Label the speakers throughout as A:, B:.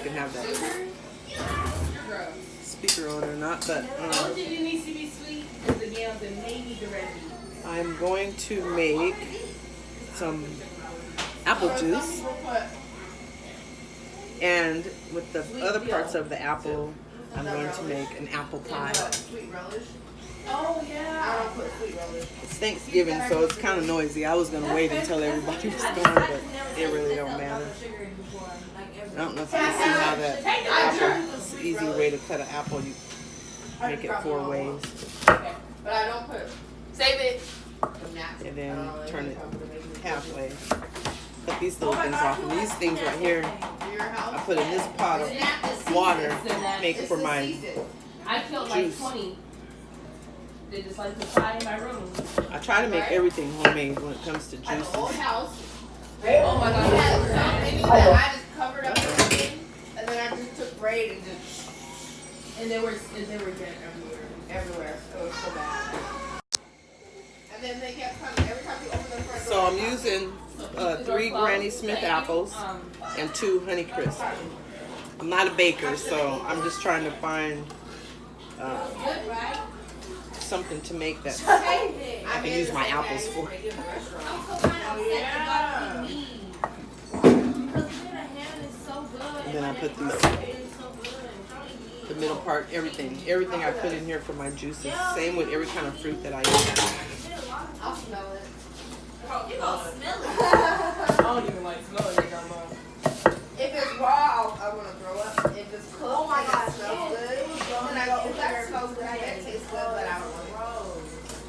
A: can have that speaker on or not, but I'm going to make some apple juice, and with the other parts of the apple, I'm going to make an apple pie.
B: Oh yeah. I don't put sweet relish.
A: It's Thanksgiving, so it's kind of noisy. I was going to wait until everybody was gone, but it really don't matter. I don't know if you can see how that apple, it's an easy way to cut an apple. You make it 4 ways.
B: Okay. But I don't put, save it.
A: And then turn it halfway. Cut these little things off. And these things right here, I put in this pot of water, make for my
B: I killed like 20. They just like to fly in my room.
A: I try to make everything homemade when it comes to juices.
B: Old house. Oh my God. We had so many that I just covered up everything, and then I just took braid and just, and they were dead everywhere. So it was so bad. And then they kept coming every time you open the front door.
A: So I'm using 3 Granny Smith apples and 2 Honey Crisp. I'm not a baker, so I'm just trying to find something to make that I can use my apples for. And then I put these, the middle part, everything I put in here for my juices. Same with every kind of fruit that I eat.
B: I'll smell it.
C: You gonna smell it?
B: I don't even like smelling it no more. If it's raw, I want to throw up. If it's cooked,
C: Oh my God,
B: it smells good. Then I go, if that's so good, it tastes good, but I don't want it.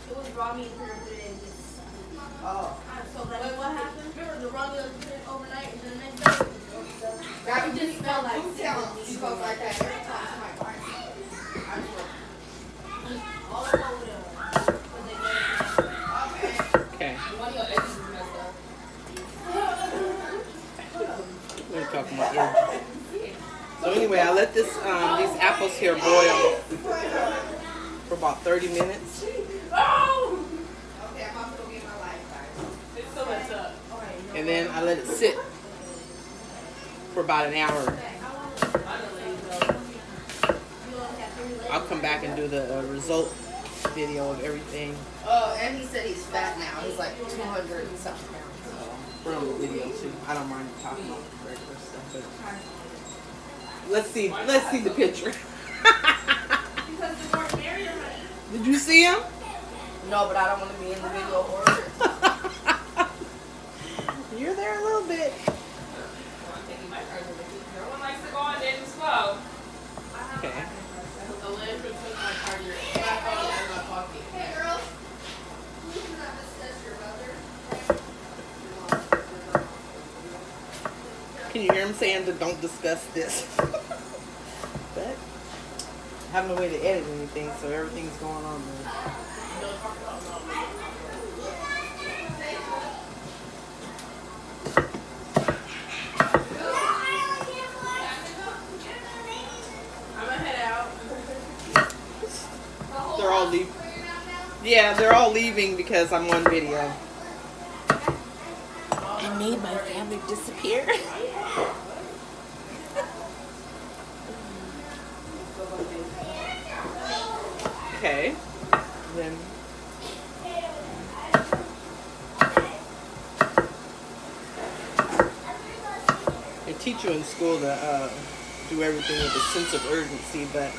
C: It was raw meat and put it in this.
B: Oh.
C: So wait, what happened? Remember the raw meat was put in overnight and then the next day?
B: That would just smell like food. She goes like that every time somebody buys it. I swear.
C: All over there.
A: Okay.
B: One of your edges is messed up.
A: We're talking about edges. So anyway, I let this these apples here boil for about 30 minutes.
B: Oh! Okay, I'm about to go get my life, guys. It's so messed up.
A: And then I let it sit for about an hour. I'll come back and do the result video of everything.
B: Oh, and he said he's fat now. He's like 200 and something pounds.
A: We're on the video too. I don't mind talking about regular stuff, but let's see the picture.
C: Because the more merrier, honey.
A: Did you see him?
B: No, but I don't want to be in the video or.
A: You're there a little bit.
B: No one likes to go on dating slow.
A: Okay.
B: The landfill took my charger, my phone, and my pocket. Hey, girls. Please do not discuss your mother.
A: Can you hear him saying that don't discuss this? But having a way to edit anything, so everything's going on there.
B: I'm gonna head out.
A: They're all leaving. Yeah, they're all leaving because I'm on video. I made my family disappear. Okay. Then they teach you in school to do everything with a sense of urgency, but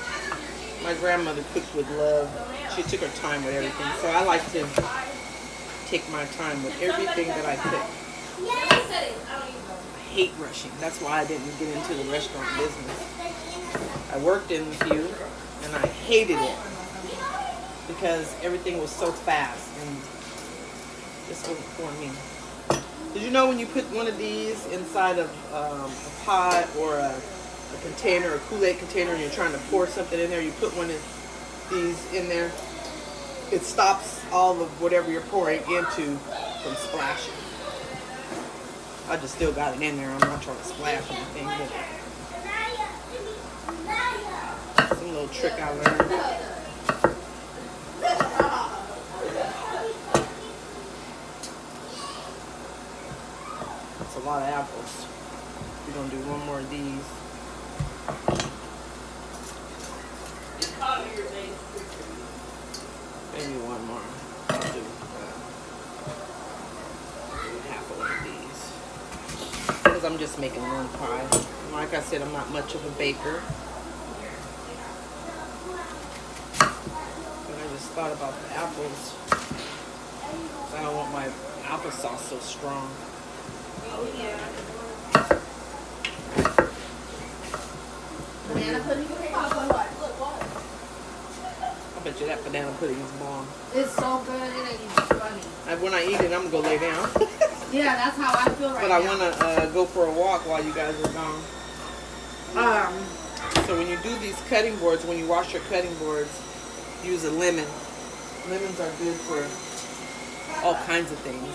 A: my grandmother cooked with love. She took her time with everything, so I like to take my time with everything that I cook. I hate rushing. That's why I didn't get into the restaurant business. I worked in a few, and I hated it because everything was so fast, and this wasn't for me. Did you know when you put one of these inside of a pot or a container, a Kool-Aid container, and you're trying to pour something in there, you put one of these in there, it stops all of whatever you're pouring into from splashing. I just still got it in there. I'm not trying to splash anything, but some little trick I learned. That's a lot of apples. We're gonna do one more of these. Maybe one more. I'll do half of one of these. Because I'm just making one pie. Like I said, I'm not much of a baker. But I just thought about the apples. I don't want my applesauce so strong.
B: Oh yeah. Banana pudding?
A: I bet you that banana pudding is bomb.
B: It's so good, it ain't even funny.
A: When I eat it, I'm gonna go lay down.
B: Yeah, that's how I feel right
A: But
B: now.
A: I wanna go for a walk while you guys are gone. So when you do these cutting boards, when you wash your cutting boards, use a lemon. Lemons are good for all kinds of things.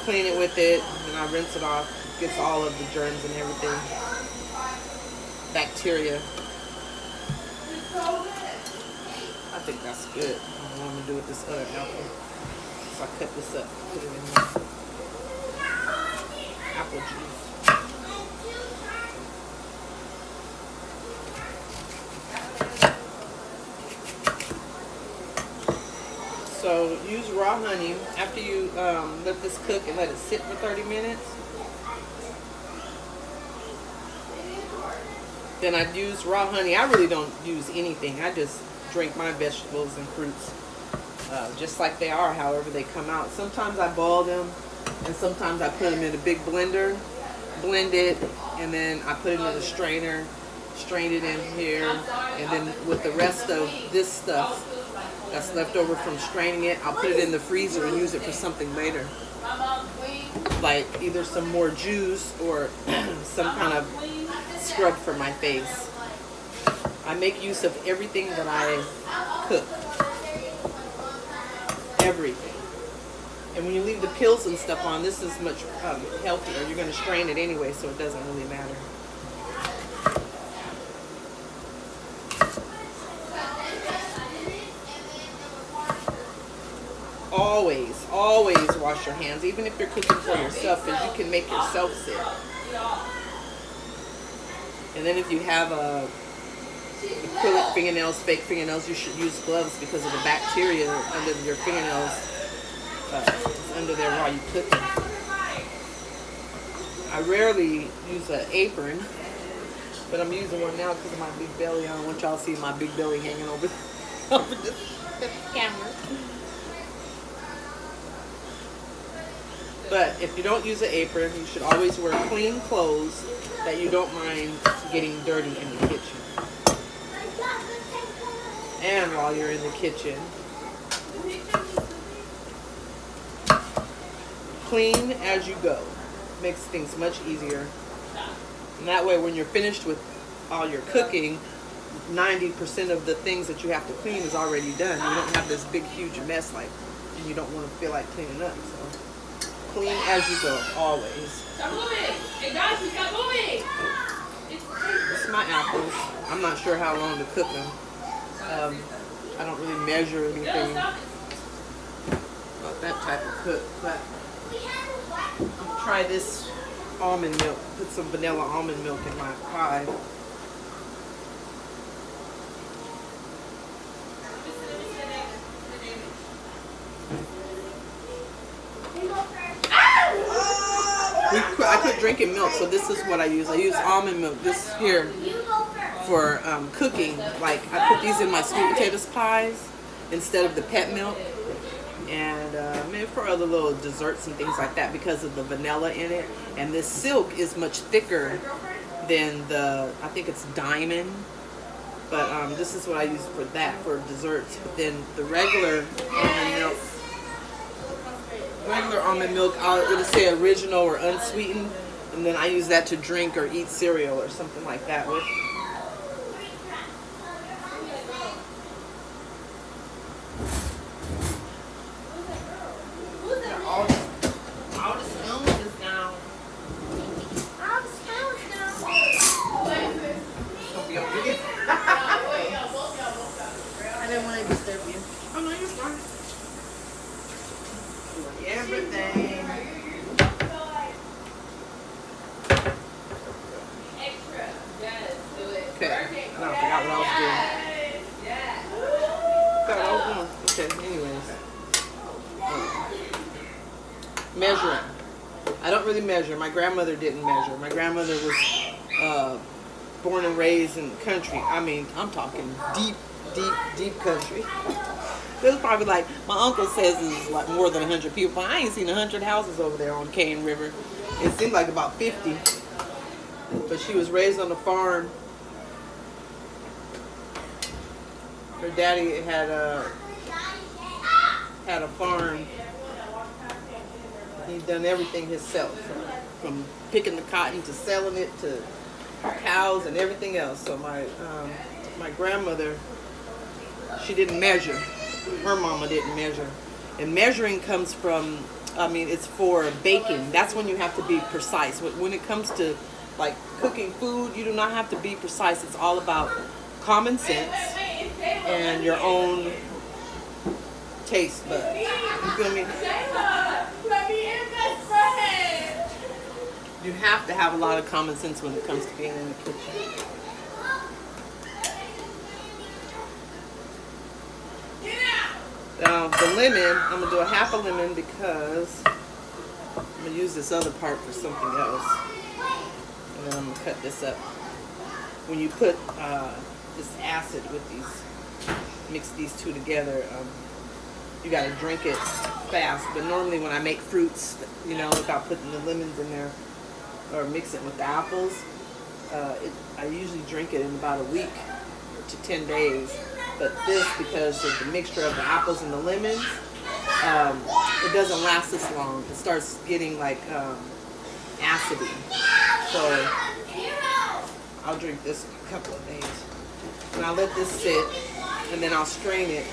A: Clean it with it, and I rinse it off. Gets all of the germs and everything. Bacteria. I think that's good. I don't know what I'm gonna do with this other apple. So I cut this up, put it in here. Apple juice. So use raw honey after you let this cook and let it sit for 30 minutes. Then I'd use raw honey. I really don't use anything. I just drink my vegetables and fruits just like they are, however they come out. Sometimes I boil them, and sometimes I put them in a big blender, blend it, and then I put it in a strainer, strain it in here, and then with the rest of this stuff that's left over from straining it, I'll put it in the freezer and use it for something later. Like either some more juice or some kind of scrub for my face. I make use of everything that I cook. Everything. And when you leave the pills and stuff on, this is much healthier. You're going to strain it anyway, so it doesn't really matter. Always, always wash your hands, even if you're cooking for yourself, because you can make yourself sick. And then if you have acrylic fingernails, fake fingernails, you should use gloves because of the bacteria under your fingernails. It's under there while you cook them. I rarely use an apron, but I'm using one now because of my big belly. I don't want y'all to see my big belly hanging over the camera. But if you don't use an apron, you should always wear clean clothes that you don't mind getting dirty in the kitchen. And while you're in the kitchen, clean as you go. Makes things much easier. And that way when you're finished with all your cooking, 90% of the things that you have to clean is already done. You don't have this big huge mess like, and you don't want to feel like cleaning up. So clean as you go, always.
B: Stop moving! Hey guys, stop moving!
A: This is my apples. I'm not sure how long to cook them. I don't really measure anything about that type of cook, but I'll try this almond milk. Put some vanilla almond milk in my pie. I quit drinking milk, so this is what I use. I use almond milk. This here for cooking. Like I put these in my sweet potatoes pies instead of the pet milk, and maybe for other little desserts and things like that because of the vanilla in it. And this silk is much thicker than the, I think it's diamond, but this is what I use for that, for desserts. But then the regular almond milk, it'll say original or unsweetened, and then I use that to drink or eat cereal or something like that with. All the spoons is down. Don't be up here. I didn't want to disturb you. Oh no, you're fine. Everything.
B: Extra.
A: really measure. My grandmother didn't measure. My grandmother was born and raised in the country. I mean, I'm talking deep, deep, deep country. There's probably like, my uncle says it's like more than 100 people, but I ain't seen 100 houses over there on Cane River. It seemed like about 50. But she was raised on a farm. Her daddy had a farm. He'd done everything himself, from picking the cotton to selling it to cows and everything else. So my grandmother, she didn't measure. Her mama didn't measure. And measuring comes from, I mean, it's for baking. That's when you have to be precise. When it comes to like cooking food, you do not have to be precise. It's all about common sense and your own taste buds. You feel me? You have to have a lot of common sense when it comes to being in the kitchen. Now, the lemon, I'm going to do a half a lemon because I'm going to use this other part for something else. And then I'm going to cut this up. When you put this acid with these, mix these two together, you got to drink it fast. But normally when I make fruits, you know, without putting the lemons in there or mix it with the apples, I usually drink it in about a week to 10 days. But this, because of the mixture of the apples and the lemons, it doesn't last this long. It starts getting like acidy. So I'll drink this in a couple of days. And I'll let this sit, and then I'll strain it.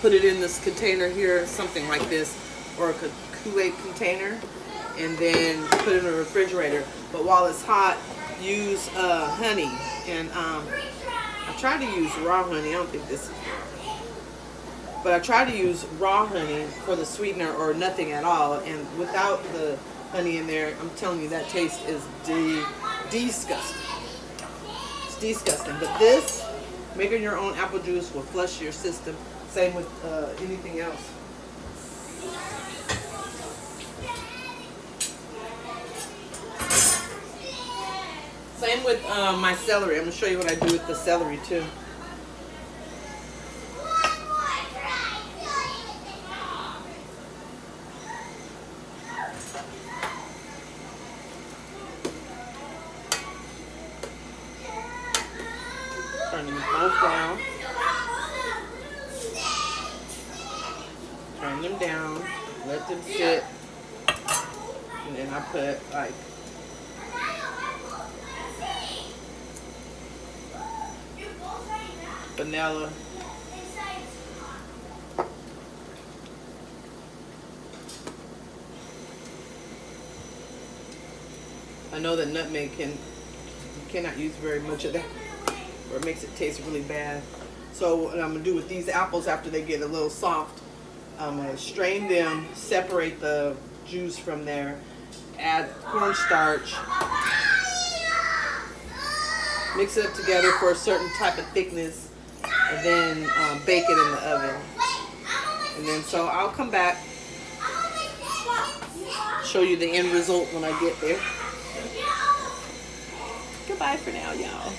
A: Put it in this container here, something like this, or a Kool-Aid container, and then put it in the refrigerator. But while it's hot, use honey. And I try to use raw honey. I don't think this is raw honey. But I try to use raw honey for the sweetener or nothing at all. And without the honey in there, I'm telling you, that taste is disgusting. It's disgusting. But this, making your own apple juice will flush your system. Same with anything else. Same with my celery. I'm going to show you what I do with the celery too. Turn them both down. Turn them down. Let them sit. And then I put like vanilla. I know that nutmeg you cannot use very much of that, or it makes it taste really bad. So what I'm gonna do with these apples after they get a little soft, I'm gonna strain them, separate the juice from there, add cornstarch, mix it up together for a certain type of thickness, and then bake it in the oven. And then so I'll come back, show you the end result when I get there. Goodbye for now, y'all.